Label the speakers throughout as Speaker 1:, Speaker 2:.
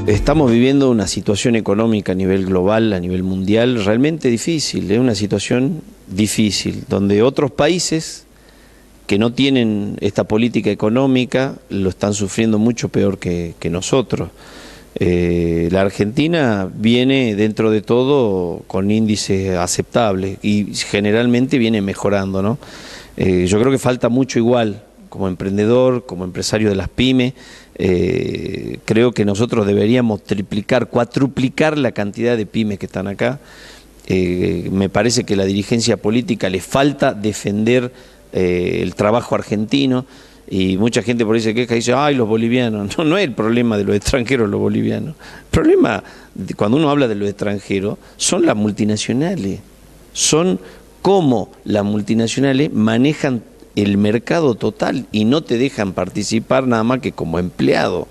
Speaker 1: Estamos viviendo una situación económica a nivel global, a nivel mundial, realmente difícil. Es una situación difícil, donde otros países que no tienen esta política económica lo están sufriendo mucho peor que nosotros. La Argentina viene dentro de todo con índices aceptables y generalmente viene mejorando, ¿no? Yo creo que falta mucho igual, como emprendedor, como empresario de las pymes. Creo que nosotros deberíamos triplicar, cuatruplicar la cantidad de pymes que están acá. Me parece que a la dirigencia política le falta defender el trabajo argentino, y mucha gente por ahí se queja y dice, ay, los bolivianos. No es el problema de los extranjeros los bolivianos. El problema, cuando uno habla de los extranjeros, son las multinacionales. Son cómo las multinacionales manejan el mercado total y no te dejan participar nada más que como empleado.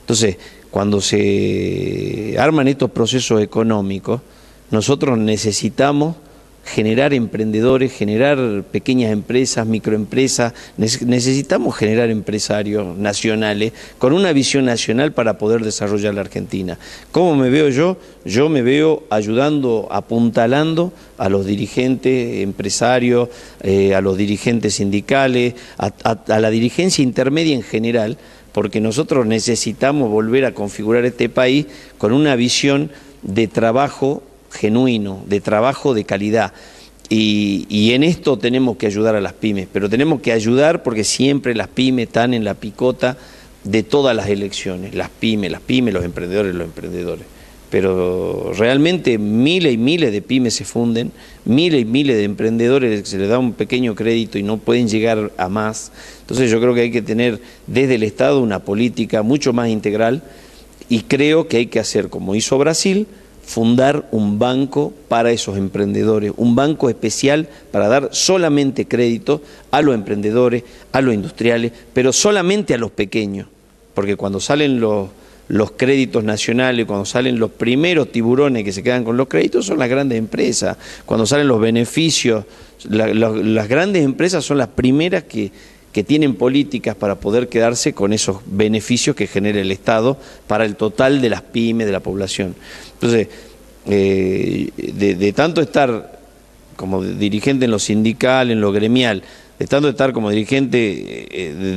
Speaker 1: Entonces, cuando se arman estos procesos económicos, nosotros necesitamos generar emprendedores, generar pequeñas empresas, microempresas, necesitamos generar empresarios nacionales con una visión nacional para poder desarrollar la Argentina. ¿Cómo me veo yo? Yo me veo ayudando, apuntalando a los dirigentes empresarios, a los dirigentes sindicales, a la dirigencia intermedia en general, porque nosotros necesitamos volver a configurar este país con una visión de trabajo genuino, de trabajo de calidad, y en esto tenemos que ayudar a las pymes, pero tenemos que ayudar porque siempre las pymes están en la picota de todas las elecciones, las pymes, los emprendedores, pero realmente miles y miles de pymes se funden, miles y miles de emprendedores se les da un pequeño crédito y no pueden llegar a más. Entonces yo creo que hay que tener desde el Estado una política mucho más integral, y creo que hay que hacer como hizo Brasil, fundar un banco para esos emprendedores, un banco especial para dar solamente crédito a los emprendedores, a los industriales, pero solamente a los pequeños, porque cuando salen los créditos nacionales, cuando salen los primeros tiburones que se quedan con los créditos son las grandes empresas, cuando salen los beneficios, las grandes empresas son las primeras que tienen políticas para poder quedarse con esos beneficios que genera el Estado para el total de las pymes, de la población. Entonces, de tanto estar como dirigente en lo sindical, en lo gremial, de tanto estar como dirigente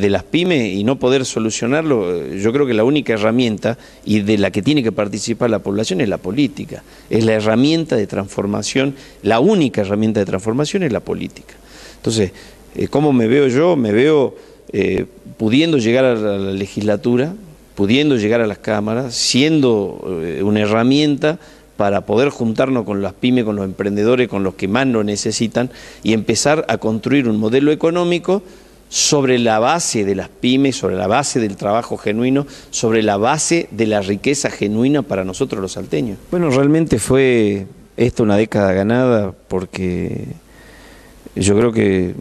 Speaker 1: de las pymes y no poder solucionarlo, yo creo que la única herramienta y de la que tiene que participar la población es la política, es la herramienta de transformación, la única herramienta de transformación es la política. Entonces, ¿cómo me veo yo? Me veo pudiendo llegar a la legislatura, pudiendo llegar a las cámaras, siendo una herramienta para poder juntarnos con las pymes, con los emprendedores, con los que más lo necesitan, y empezar a construir un modelo económico sobre la base de las pymes, sobre la base del trabajo genuino, sobre la base de la riqueza genuina para nosotros los salteños. Bueno, realmente fue esta una década ganada, porque yo creo que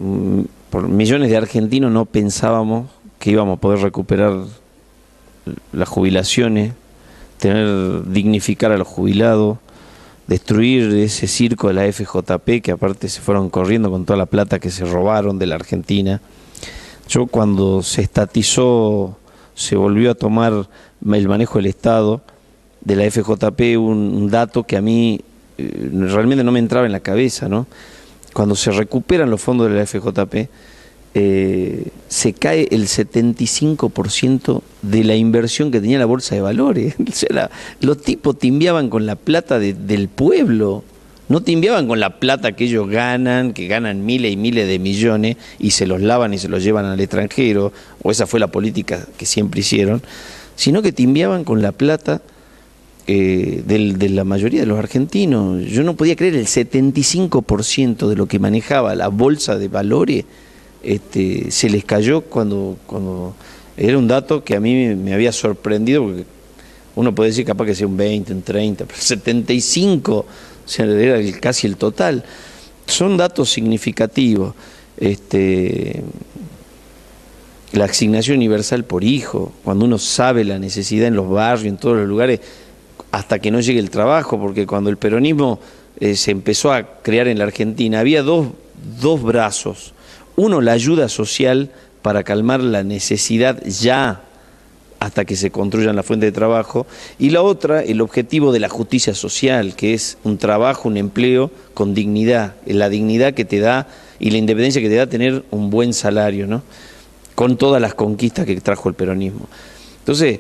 Speaker 1: por millones de argentinos no pensábamos que íbamos a poder recuperar las jubilaciones, dignificar a los jubilados, destruir ese circo de la FJP, que aparte se fueron corriendo con toda la plata que se robaron de la Argentina. Yo, cuando se estatizó, se volvió a tomar el manejo del Estado de la FJP, un dato que a mí realmente no me entraba en la cabeza, ¿no? Cuando se recuperan los fondos de la FJP, se cae el 75% de la inversión que tenía la Bolsa de Valores. O sea, los tipos timbiaban con la plata del pueblo, no timbiaban con la plata que ellos ganan, que ganan miles y miles de millones y se los lavan y se los llevan al extranjero, o esa fue la política que siempre hicieron, sino que timbiaban con la plata de la mayoría de los argentinos. Yo no podía creer, el 75% de lo que manejaba la Bolsa de Valores se les cayó cuando era un dato que a mí me había sorprendido, porque uno puede decir capaz que sea un 20, un 30, pero 75, o sea, era casi el total. Son datos significativos. La asignación universal por hijo, cuando uno sabe la necesidad en los barrios, en todos los lugares, hasta que no llegue el trabajo, porque cuando el peronismo se empezó a crear en la Argentina, había dos brazos. Uno, la ayuda social para calmar la necesidad ya hasta que se construyan las fuentes de trabajo, y la otra, el objetivo de la justicia social, que es un trabajo, un empleo con dignidad, la dignidad que te da y la independencia que te da tener un buen salario, ¿no? Con todas las conquistas que trajo el peronismo. Entonces,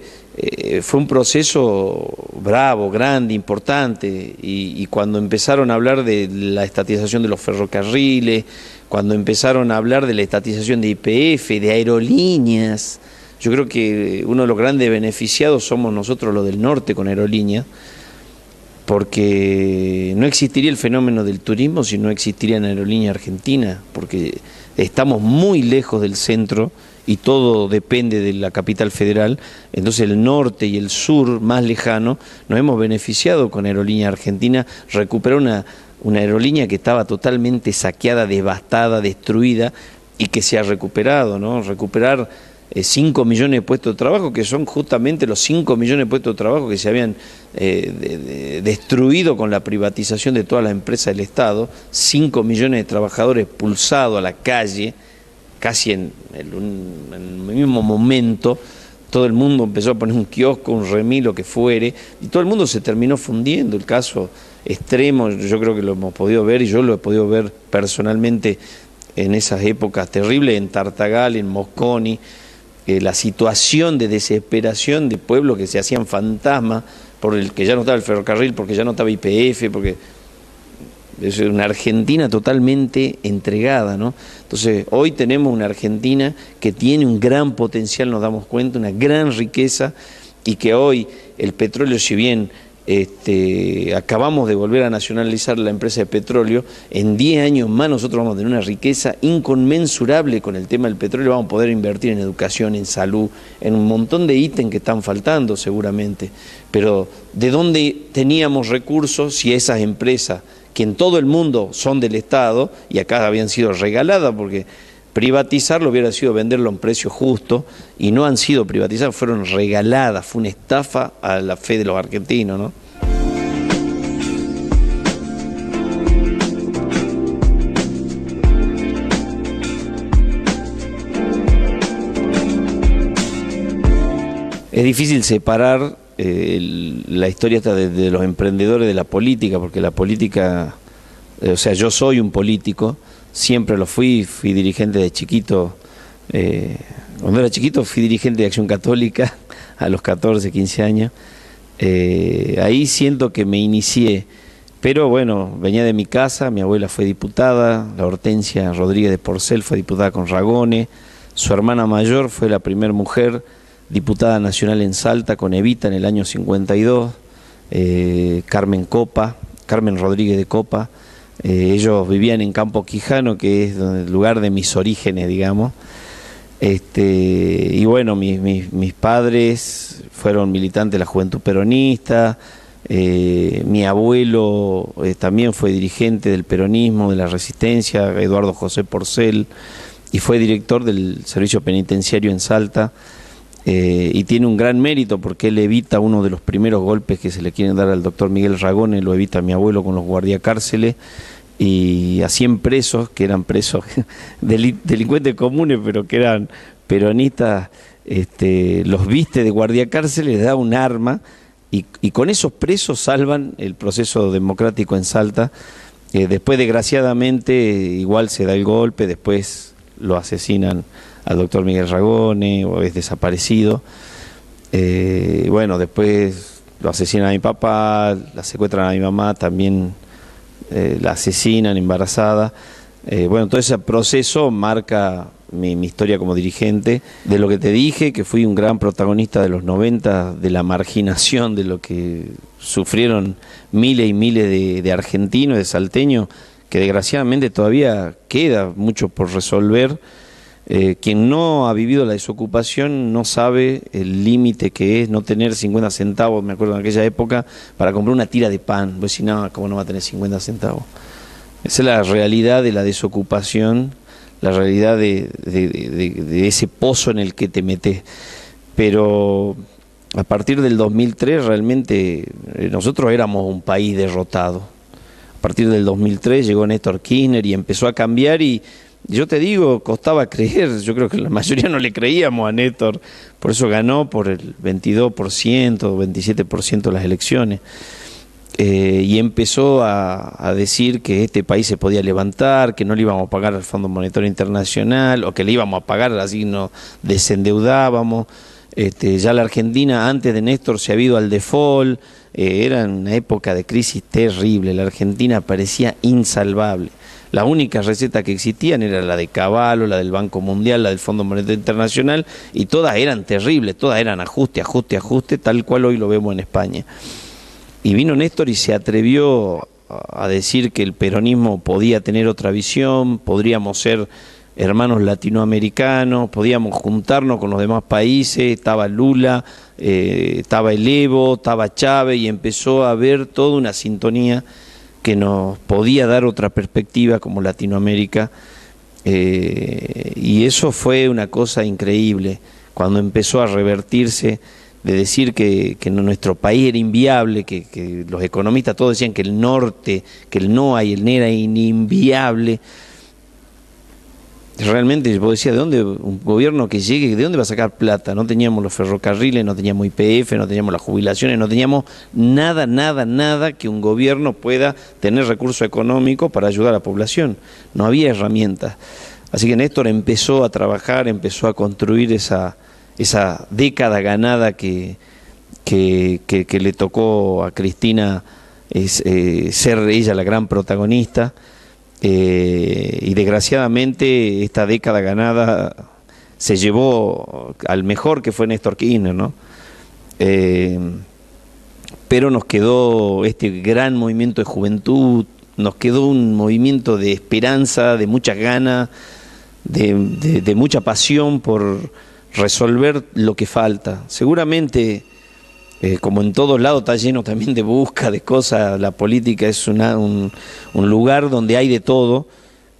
Speaker 1: fue un proceso bravo, grande, importante, y cuando empezaron a hablar de la estatización de los ferrocarriles, cuando empezaron a hablar de la estatización de YPF, de aerolíneas, yo creo que uno de los grandes beneficiados somos nosotros los del norte con aerolíneas, porque no existiría el fenómeno del turismo si no existiría una aerolínea argentina, porque estamos muy lejos del centro y todo depende de la capital federal. Entonces el norte y el sur más lejano nos hemos beneficiado con Aerolínea Argentina, recuperar una aerolínea que estaba totalmente saqueada, devastada, destruida, y que se ha recuperado, ¿no? Recuperar 5 millones de puestos de trabajo, que son justamente los 5 millones de puestos de trabajo que se habían destruido con la privatización de todas las empresas del Estado. 5 millones de trabajadores expulsados a la calle, casi en el mismo momento. Todo el mundo empezó a poner un kiosco, un remis, lo que fuere, y todo el mundo se terminó fundiendo. El caso extremo, yo creo que lo hemos podido ver, y yo lo he podido ver personalmente en esas épocas terribles, en Tartagal, en Mosconi, la situación de desesperación de pueblos que se hacían fantasmas por el que ya no estaba el ferrocarril, porque ya no estaba YPF, porque es una Argentina totalmente entregada, ¿no? Entonces, hoy tenemos una Argentina que tiene un gran potencial, nos damos cuenta, una gran riqueza, y que hoy el petróleo, si bien acabamos de volver a nacionalizar la empresa de petróleo, en 10 años más nosotros vamos a tener una riqueza inconmensurable con el tema del petróleo. Vamos a poder invertir en educación, en salud, en un montón de ítems que están faltando seguramente. Pero ¿de dónde teníamos recursos si esas empresas, que en todo el mundo son del Estado y acá habían sido regaladas, porque privatizarlo hubiera sido venderlo a un precio justo, y no han sido privatizadas, fueron regaladas, fue una estafa a la fe de los argentinos, ¿no? Es difícil separar la historia hasta de los emprendedores de la política, porque la política, o sea, yo soy un político, siempre lo fui dirigente de chiquito. Cuando era chiquito fui dirigente de Acción Católica a los 14, 15 años. Ahí siento que me inicié, pero bueno, venía de mi casa, mi abuela fue diputada, la Hortensia Rodríguez de Porcel fue diputada con Ragone, su hermana mayor fue la primera mujer diputada nacional en Salta con Evita en el año 52, Carmen Rodríguez de Copa. Ellos vivían en Campo Quijano, que es el lugar de mis orígenes, digamos. Y bueno, mis padres fueron militantes de la Juventud Peronista. Mi abuelo también fue dirigente del peronismo, de la Resistencia, Eduardo José Porcel, y fue director del servicio penitenciario en Salta. Y tiene un gran mérito porque él evita uno de los primeros golpes que se le quieren dar al doctor Miguel Ragone, lo evita mi abuelo con los guardiacárceles, y a 100 presos, que eran presos delincuentes comunes, pero que eran peronistas, los viste de guardiacárceles, les da un arma, y con esos presos salvan el proceso democrático en Salta. Después, desgraciadamente, igual se da el golpe, después lo asesinan al doctor Miguel Ragone, o es desaparecido. Bueno, después lo asesinan a mi papá, la secuestran a mi mamá, también la asesinan embarazada. Bueno, todo ese proceso marca mi historia como dirigente. De lo que te dije, que fui un gran protagonista de los 90, de la marginación, de lo que sufrieron miles y miles de argentinos, de salteños, que desgraciadamente todavía queda mucho por resolver. Quien no ha vivido la desocupación no sabe el límite que es no tener 50 centavos, me acuerdo en aquella época, para comprar una tira de pan. Vos decís, no, ¿cómo no va a tener 50 centavos? Esa es la realidad de la desocupación, la realidad de ese pozo en el que te metes. Pero a partir del 2003 realmente nosotros éramos un país derrotado. A partir del 2003 llegó Néstor Kirchner y empezó a cambiar, y yo te digo, costaba creer. Yo creo que la mayoría no le creíamos a Néstor, Por eso ganó por el 22% o 27% las elecciones. Y empezó a decir que este país se podía levantar, que no le íbamos a pagar al Fondo Monetario Internacional, o que le íbamos a pagar, así nos desendeudábamos. Ya la Argentina antes de Néstor se había ido al default, era una época de crisis terrible, la Argentina parecía insalvable. Las únicas recetas que existían era la de Cavallo, la del Banco Mundial, la del Fondo Monetario Internacional, y todas eran terribles, todas eran ajuste, ajuste, ajuste, tal cual hoy lo vemos en España. Y vino Néstor y se atrevió a decir que el peronismo podía tener otra visión, podríamos ser hermanos latinoamericanos, podíamos juntarnos con los demás países, estaba Lula, estaba el Evo, estaba Chávez, y empezó a haber toda una sintonía que nos podía dar otra perspectiva como Latinoamérica, y eso fue una cosa increíble, cuando empezó a revertirse, de decir que nuestro país era inviable, que los economistas todos decían que el norte, que el NOA y el NER era inviable. Realmente vos decías, ¿de dónde un gobierno que llegue, de dónde va a sacar plata? No teníamos los ferrocarriles, no teníamos YPF, no teníamos las jubilaciones, no teníamos nada que un gobierno pueda tener recursos económicos para ayudar a la población. No había herramientas. Así que Néstor empezó a trabajar, empezó a construir esa década ganada que le tocó a Cristina ser ella la gran protagonista, y desgraciadamente esta década ganada se llevó al mejor, que fue Néstor Kirchner, ¿no? Pero nos quedó este gran movimiento de juventud, nos quedó un movimiento de esperanza, de muchas ganas, de mucha pasión por resolver lo que falta. Seguramente, como en todos lados, está lleno también de busca, de cosas. La política es un lugar donde hay de todo,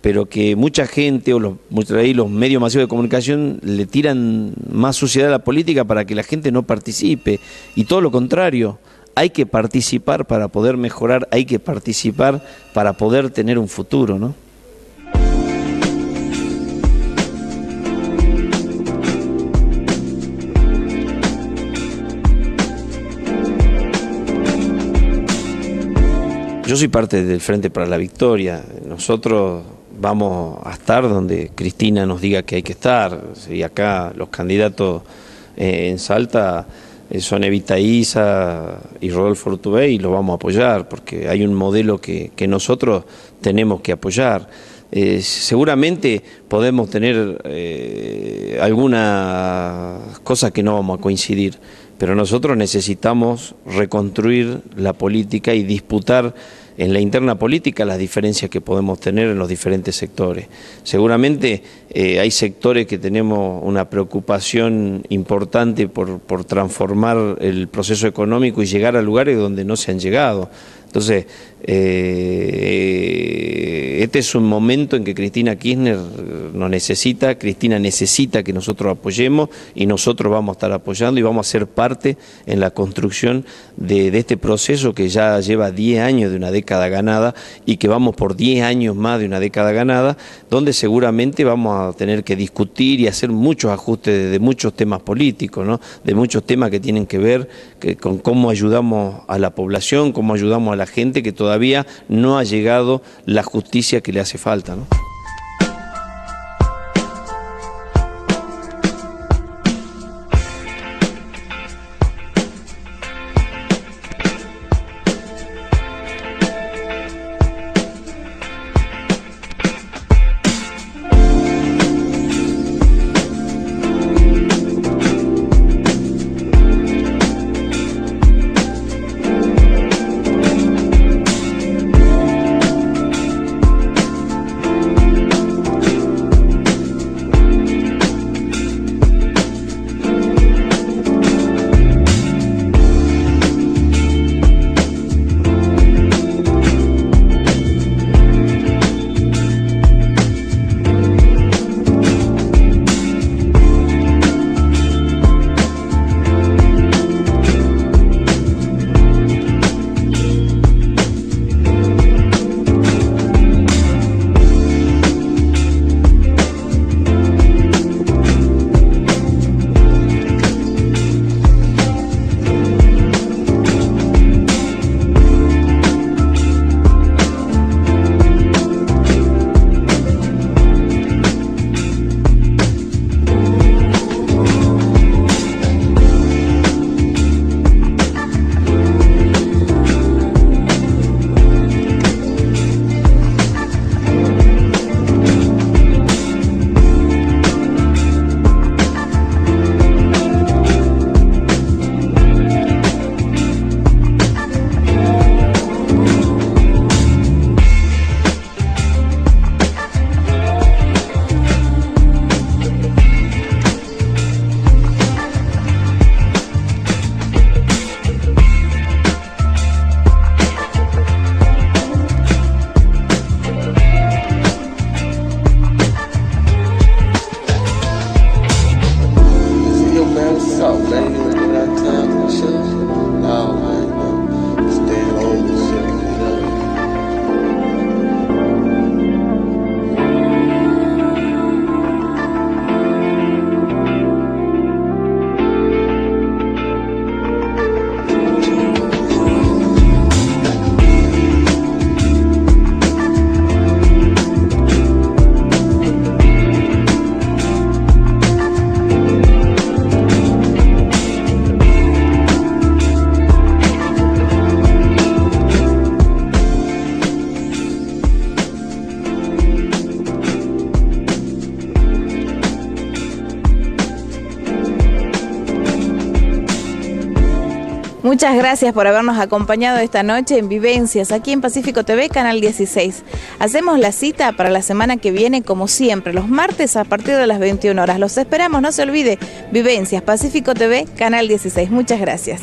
Speaker 1: pero que mucha gente, o los medios masivos de comunicación, le tiran más suciedad a la política para que la gente no participe. Y todo lo contrario, hay que participar para poder mejorar, hay que participar para poder tener un futuro, ¿no? Yo soy parte del Frente para la Victoria. Nosotros vamos a estar donde Cristina nos diga que hay que estar. Y acá los candidatos en Salta son Evita Isa y Rodolfo Urtubey, y los vamos a apoyar porque hay un modelo que nosotros tenemos que apoyar. Seguramente podemos tener algunas cosas que no vamos a coincidir, pero nosotros necesitamos reconstruir la política y disputar en la interna política las diferencias que podemos tener en los diferentes sectores. Seguramente hay sectores que tenemos una preocupación importante por transformar el proceso económico y llegar a lugares donde no se han llegado. Entonces, este es un momento en que Cristina Kirchner nos necesita, Cristina necesita que nosotros apoyemos, y nosotros vamos a estar apoyando y vamos a ser parte en la construcción de este proceso que ya lleva 10 años de una década ganada, y que vamos por 10 años más de una década ganada, donde seguramente vamos a tener que discutir y hacer muchos ajustes de muchos temas políticos, ¿no? De muchos temas que tienen que ver con cómo ayudamos a la población, cómo ayudamos a la gente que todavía no ha llegado la justicia que le hace falta, ¿no?
Speaker 2: Muchas gracias por habernos acompañado esta noche en Vivencias, aquí en Pacífico TV, Canal 16. Hacemos la cita para la semana que viene, como siempre, los martes a partir de las 21 horas. Los esperamos, no se olvide, Vivencias, Pacífico TV, Canal 16. Muchas gracias.